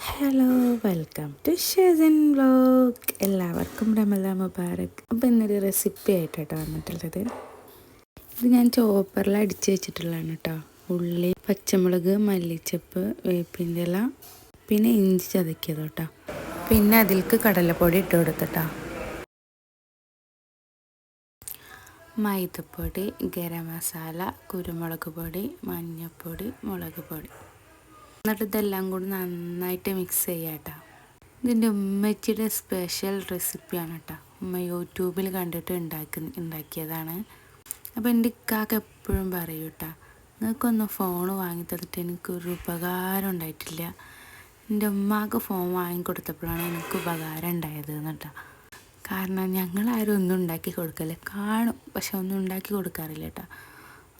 Hello, welcome to Shezin vlog. എല്ലാവർക്കും റമദാൻ മുബാറക്. അപ്പോൾ ഇന്നൊരു റെസിപ്പി ആയിട്ടാണ് വന്നിട്ടുള്ളത്. ഇത് ഞാൻ ചോപ്പറിൽ അടിച്ച് വെച്ചിട്ടുള്ളതാണ് കേട്ടോ. ഉള്ളി, പച്ചമുളക്, മല്ലിച്ചപ്പ്, വേപ്പിൻ്റെ ഇല, പിന്നെ ഇഞ്ചി ചതക്കിയത് കേട്ടോ. പിന്നെ അതിലേക്ക് കടലപ്പൊടി ഇട്ട് കൊടുത്തിട്ടോ. മൈദപ്പൊടി, ഗരം മസാല, കുരുമുളക് പൊടി, മഞ്ഞൾപ്പൊടി, മുളക് പൊടി. എന്നിട്ട് ഇതെല്ലാം കൂടി നന്നായിട്ട് മിക്സ് ചെയ്യാം കേട്ടോ. ഇതിൻ്റെ ഉമ്മച്ചിയുടെ സ്പെഷ്യൽ റെസിപ്പിയാണ് കേട്ടോ. ഉമ്മ യൂട്യൂബിൽ കണ്ടിട്ട് ഉണ്ടാക്കിയതാണ്. അപ്പോൾ എൻ്റെ ഇക്കാക്ക് എപ്പോഴും പറയും കേട്ടോ, നിങ്ങൾക്കൊന്ന് ഫോൺ വാങ്ങി തന്നിട്ട് എനിക്കൊരു ഉപകാരം ഉണ്ടായിട്ടില്ല. എൻ്റെ ഉമ്മാക്ക് ഫോൺ വാങ്ങിക്കൊടുത്തപ്പോഴാണ് എനിക്ക് ഉപകാരം ഉണ്ടായത് കേട്ടോ. കാരണം ഞങ്ങളാരും ഒന്നും ഉണ്ടാക്കി കൊടുക്കല്ലേ, കാണും പക്ഷെ ഒന്നും ഉണ്ടാക്കി കൊടുക്കാറില്ല കേട്ടോ.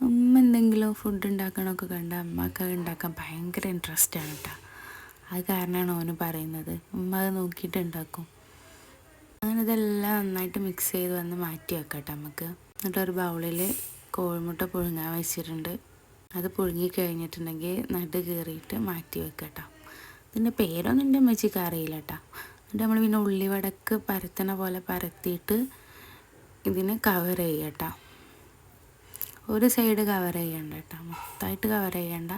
ഉമ്മ എന്തെങ്കിലും ഫുഡ് ഉണ്ടാക്കണമൊക്കെ കണ്ട അമ്മക്ക് ഉണ്ടാക്കാൻ ഭയങ്കര ഇൻട്രസ്റ്റാണ് കേട്ടോ. അത് കാരണമാണ് ഓന് പറയുന്നത്. ഉമ്മ അത് നോക്കിയിട്ട് ഉണ്ടാക്കും. അങ്ങനെ ഇതെല്ലാം നന്നായിട്ട് മിക്സ് ചെയ്ത് വന്ന് മാറ്റി വെക്കാം കേട്ടോ നമുക്ക്. എന്നിട്ട് ഒരു ബൗളിൽ കോഴിമുട്ട പുഴുങ്ങാൻ വെച്ചിട്ടുണ്ട്. അത് പുഴുങ്ങി കഴിഞ്ഞിട്ടുണ്ടെങ്കിൽ നടു കീറിയിട്ട് മാറ്റി വെക്കാം കേട്ടോ. ഇതിൻ്റെ പേരൊന്നും എൻ്റെ അമ്മച്ചിക്ക് അറിയില്ല കേട്ടോ. എന്നിട്ട് നമ്മൾ പിന്നെ ഉള്ളിവടക്ക് പരത്തണ പോലെ പരത്തിയിട്ട് ഇതിന് കവർ ചെയ്യുക കേട്ടോ. ഒരു സൈഡ് കവർ ചെയ്യണ്ട കേട്ടോ, മൊത്തമായിട്ട് കവർ ചെയ്യണ്ട.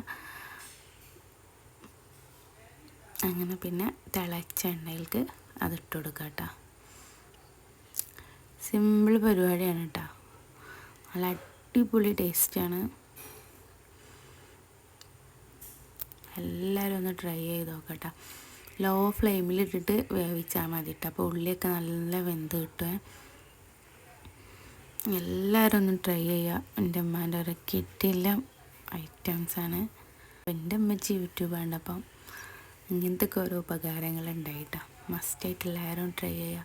അങ്ങനെ പിന്നെ തിളച്ച എണ്ണയിലേക്ക് അതിട്ട് കൊടുക്കുക കേട്ടോ. സിമ്പിൾ പരിപാടിയാണ് കേട്ടോ, നല്ല അടിപൊളി ടേസ്റ്റാണ്. എല്ലാവരും ഒന്ന് ട്രൈ ചെയ്ത് നോക്കട്ടോ. ലോ ഫ്ലെയിമിലിട്ടിട്ട് വേവിച്ചാൽ മതി കേട്ടോ. അപ്പോൾ ഉള്ളിയൊക്കെ നല്ല വെന്ത് കിട്ടുമേ. എല്ലാവരും ഒന്ന് ട്രൈ ചെയ്യുക. എൻ്റെ അമ്മേൻ്റെ ഒരു കിട്ടില്ല ഐറ്റംസാണ്. എൻ്റെ അമ്മച്ചി യൂട്യൂബാണ്, അപ്പം ഇങ്ങനത്തെ ഓരോ ഉപകാരങ്ങളുണ്ടായിട്ടോ. മസ്റ്റായിട്ട് എല്ലാവരും ട്രൈ ചെയ്യുക.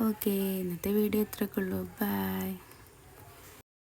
ഓക്കെ, ഇന്നത്തെ വീഡിയോ ഇത്രയൊക്കെ ഉള്ളൂ. ബൈ.